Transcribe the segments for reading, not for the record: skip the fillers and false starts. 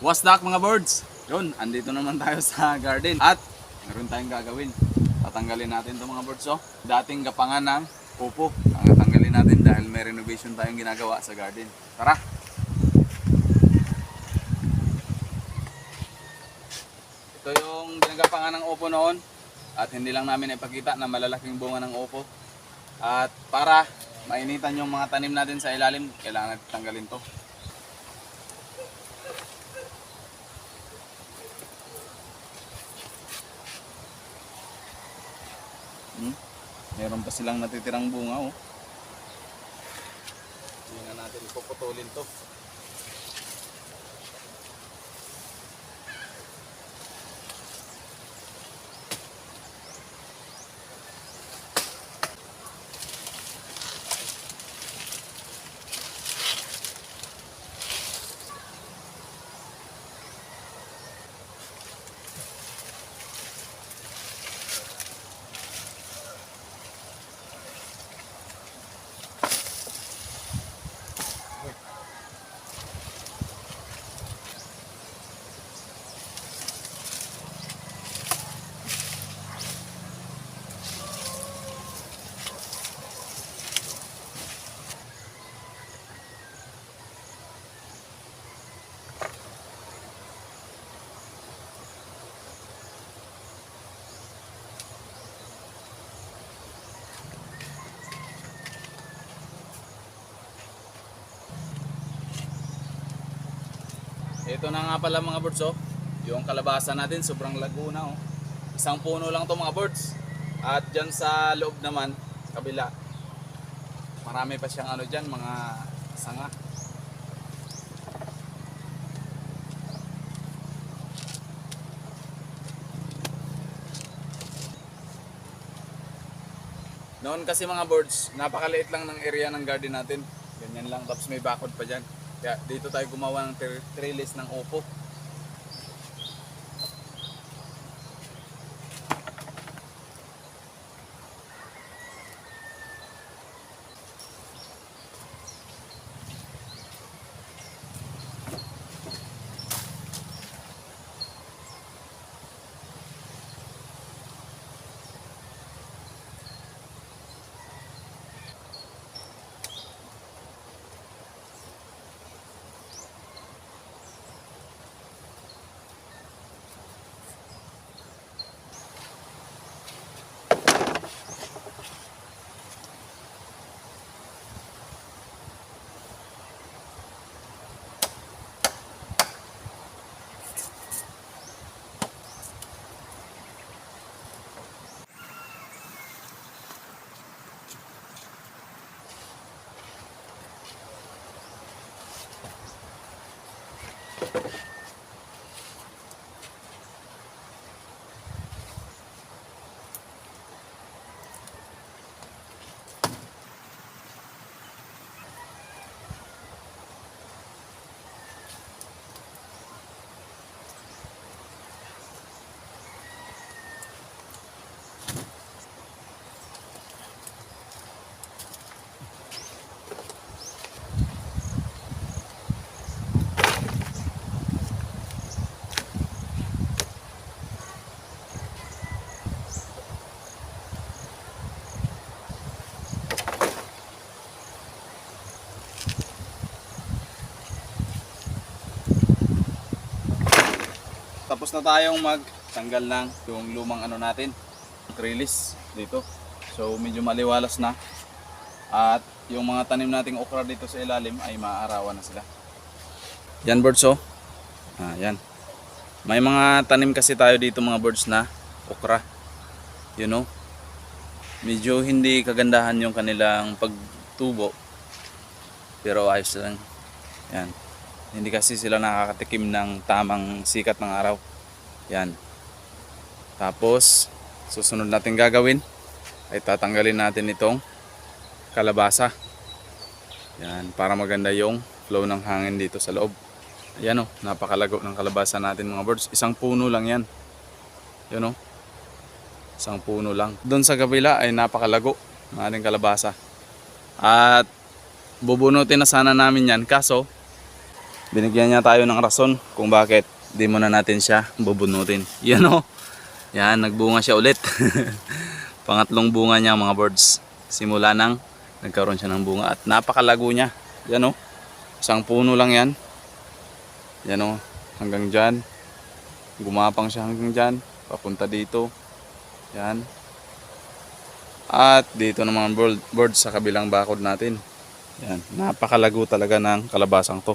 What's up mga birds? Yun, andito naman tayo sa garden at meron tayong gagawin. Tatanggalin natin itong mga birds dating gapangan ng upo. Tatanggalin natin dahil may renovation tayong ginagawa sa garden. Tara! Ito yung ginagapangan ng upo noon at hindi lang namin ipakita na malalaking bunga ng upo. At para mainitan yung mga tanim natin sa ilalim, kailangan natin tanggalin to. Meron pa silang natitirang bunga Hindi na natin ipuputulin to. Ito na nga pala mga birds yung kalabasa natin sobrang lago na Isang puno lang to mga birds. At dyan sa loob naman, kabila, marami pa siyang dyan, mga sanga. Noon kasi mga birds, napakaliit lang ng area ng garden natin. Ganyan lang, tapos may bakod pa dyan. Kaya dito tayo gumawa ng trellis ng upo. Tapos na tayong magtanggal ng yung lumang natin, trellis dito. So medyo maliwalas na. At yung mga tanim nating okra dito sa ilalim ay maaarawan na sila. Yan birds yan. May mga tanim kasi tayo dito mga birds na okra. Medyo hindi kagandahan yung kanilang pagtubo. Pero ayos lang. Yan. Hindi kasi sila nakakatikim ng tamang sikat ng araw. Yan. Tapos, susunod natin gagawin ay tatanggalin natin itong kalabasa. Yan, para maganda yung flow ng hangin dito sa loob. Ayan napakalago ng kalabasa natin mga birds. Isang puno lang yan. Yan Isang puno lang. Doon sa kabila ay napakalago ng ating kalabasa. At bubunutin na sana namin yan. Kaso, Binigyan niya tayo ng rason kung bakit di muna natin siya bubunutin. Yan o. Yan, nagbunga siya ulit. Pangatlong bunga niya mga birds. Simula nang nagkaroon siya ng bunga at napakalago niya. Yan o. Isang puno lang yan. Yan o. Hanggang dyan. Gumapang siya hanggang dyan. Papunta dito. Yan. At dito naman birds sa kabilang bakod natin. Yan. Napakalago talaga ng kalabasang to.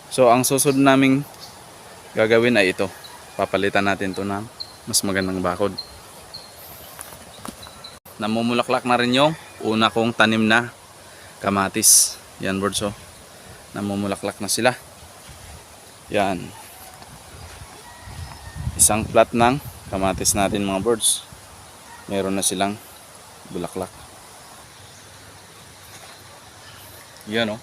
So ang susunod naming gagawin ay ito. Papalitan natin to ng mas magandang bakod. Namumulaklak na rin yung una kong tanim na kamatis. Yan birds oh. Namumulaklak na sila. Yan. Isang plat ng kamatis natin mga birds. Meron na silang bulaklak. Yan oh.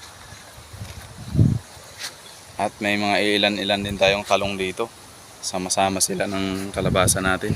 At may mga ilan-ilan din tayong talong dito. Sama-sama sila ng kalabasa natin.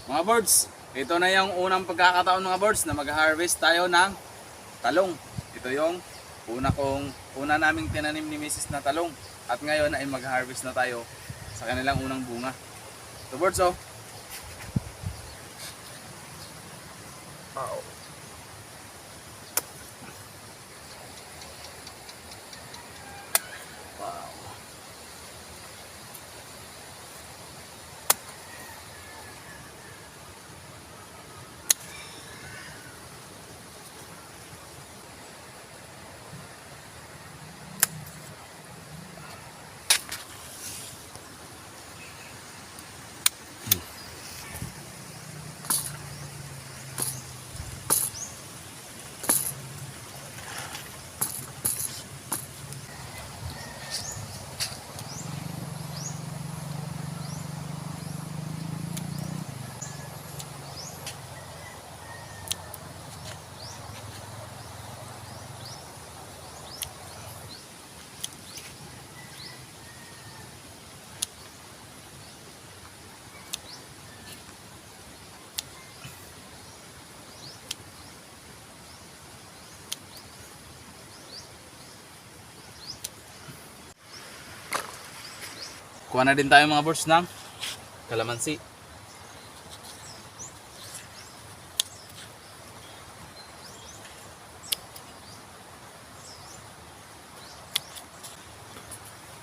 Mga birds, ito na yung unang pagkakataon mga birds na mag-harvest tayo ng talong. Ito yung una naming tinanim ni Mrs. na talong. At ngayon ay mag-harvest na tayo sa kanilang unang bunga. Ito birds oh. Wow. Kuha na din tayo mga birds ng kalamansi.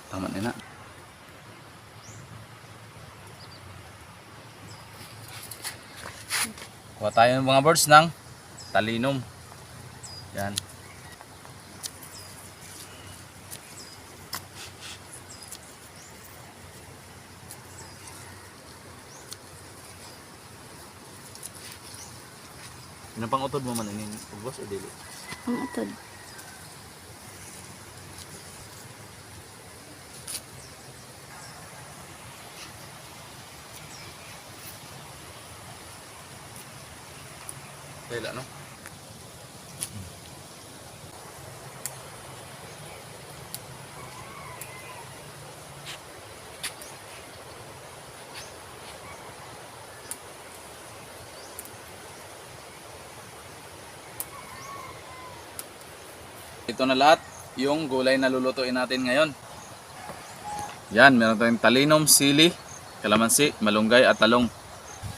Tama na na. Kuha tayo ng mga birds ng talinum. Yan. Ano pang utod mo man ini ubos o dili? Ang utod. Dila no? Ito na lahat yung gulay na lulutuin natin ngayon. Yan, meron tayong talinum, sili, kalamansi, malunggay at talong.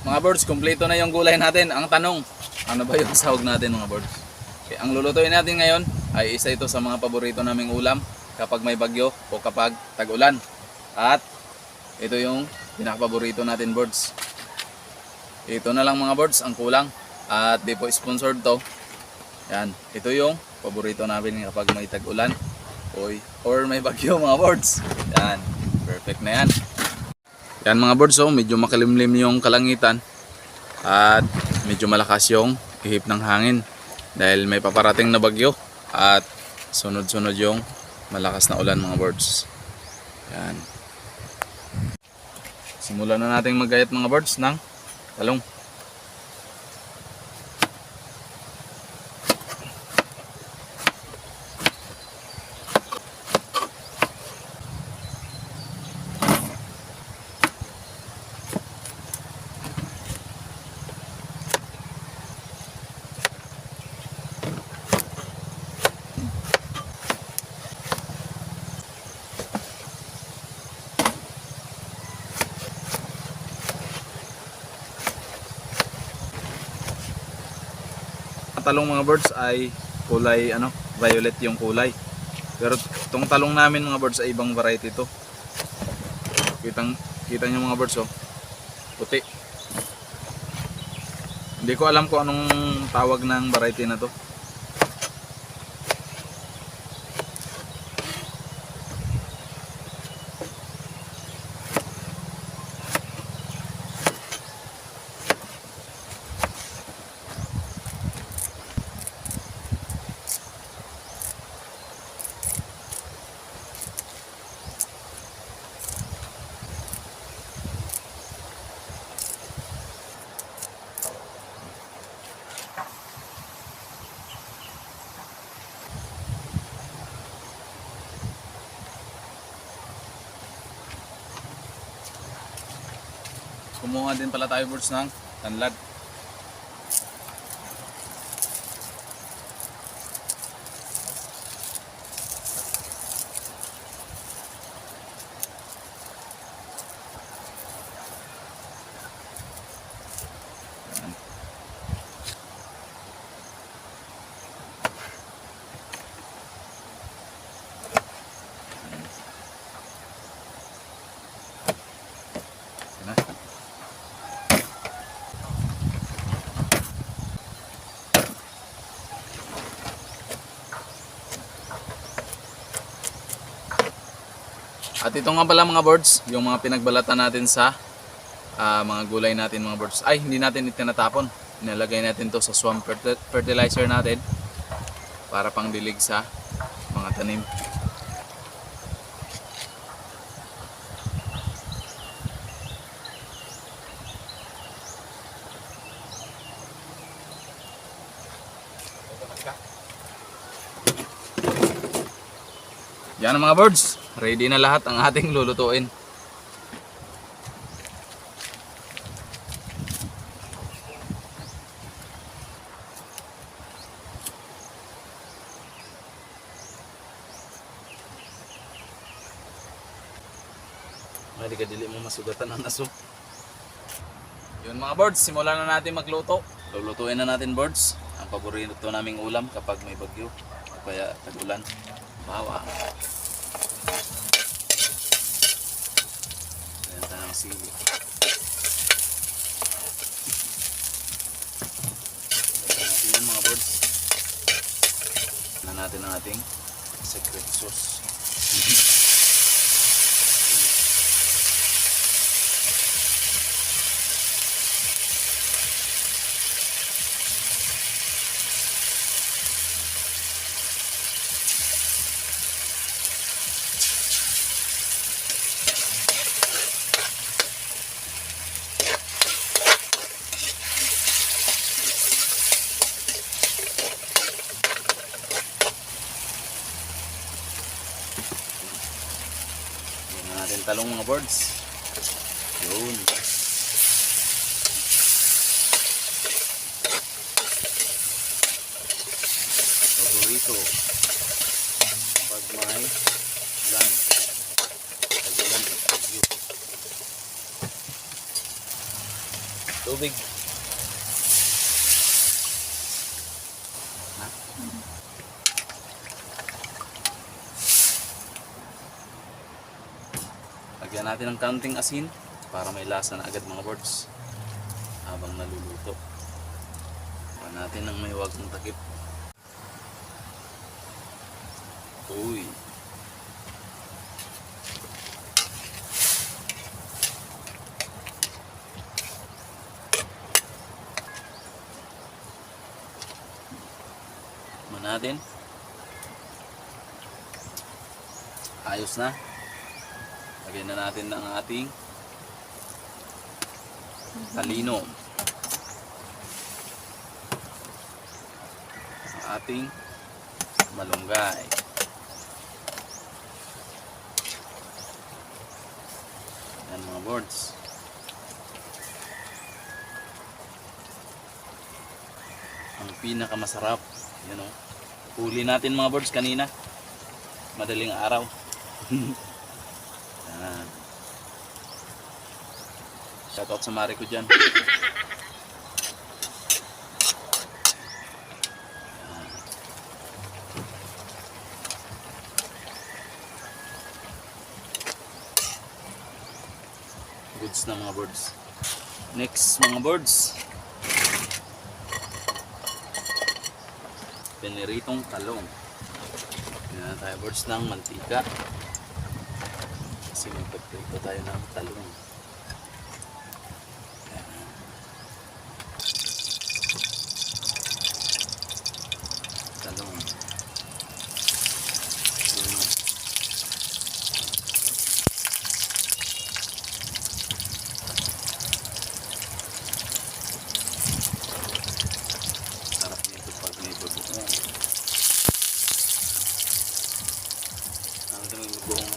Mga birds, kumpleto na yung gulay natin. Ang tanong, ano ba yung sahog natin mga birds? Okay, ang lulutuin natin ngayon ay isa ito sa mga paborito naming ulam kapag may bagyo o kapag tag-ulan. At ito yung pinakapaborito natin birds. Ito na lang mga birds ang kulang. At di po sponsored to. Yan, ito yung paborito namin kapag may tag-ulan or may bagyo mga birds. Yan, perfect na yan. Yan mga birds, oh, medyo makilimlim yung kalangitan at medyo malakas yung ihip ng hangin dahil may paparating na bagyo at sunod-sunod yung malakas na ulan mga birds. Yan. Simulan na natin maggayat mga birds ng talong. Talong mga birds ay kulay violet yung kulay. Pero itong talong namin mga birds ay ibang variety ito. Kita nyo mga birds, oh, puti. Hindi ko alam kung anong tawag ng variety na to. Kumuha din pala tayo birds ng tanlad. At ito nga pala mga birds, yung mga pinagbalatan natin sa mga gulay natin mga birds. Ay, hindi natin itinatapon. Nilalagay natin to sa swamp fertilizer natin para pang dilig sa mga tanim. Yan mga birds, ready na lahat ang ating lulutuin. Hindi ka dili mo masugatan ang aso. Yun mga birds, simulan na natin magluto. Lulutuin na natin birds ang paborito naming ulam kapag may bagyo o kaya tag-ulan. Bawang. Ayan tayo ng sili. Ayan natin yan mga birds. Ayan natin ang ating secret sauce. Natin talong mga birds. Yun. Paborito pag may ulan. Pag ulan at bagyo. Tubig. Lagyan natin ng kaunting asin para may lasa na agad mga birds habang naluluto. Para natin ng may huwag ng takip. Uy. Natin. Ayos na. Lagyan na natin ng ating talino. Ang ating malunggay. Yan mga boards. Ang pinakamasarap, yan o. Huli natin mga boards kanina. Madaling araw. Yan. Shoutout sa mare ko dyan. Goods na mga birds. Next mga birds, piniritong talong. Yan na tayo birds ng mantika. Kasi magpagprito tayo ng talong. Yan. Talong. Yan. Sarap nito pag may bagoong. Ang dami bagoong.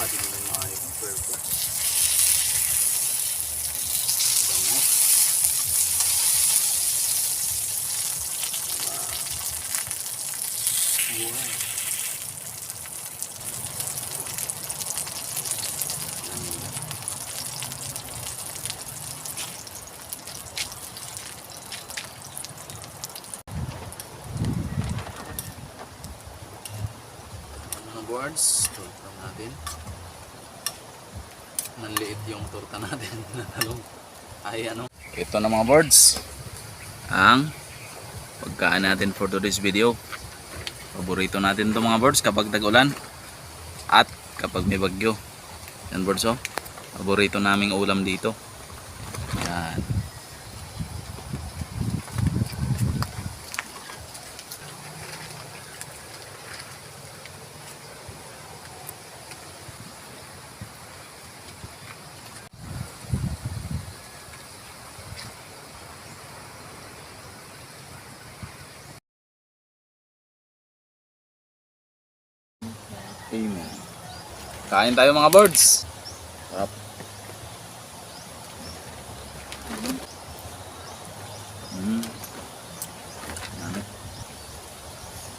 Di mo na maayos ang purple. Bango. Wow. Mga boards, torta natin. Nanliit yung torta natin na talong. Ay ano. Ito na mga boards, ang pagkain natin for today's video. Paborito natin ito mga boards kapag tag-ulan at kapag may bagyo. Yan boards oh. Paborito naming ulam dito. Yan. Amen. Kain tayo mga birds. Sarap.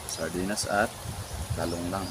Sardinas at talong lang.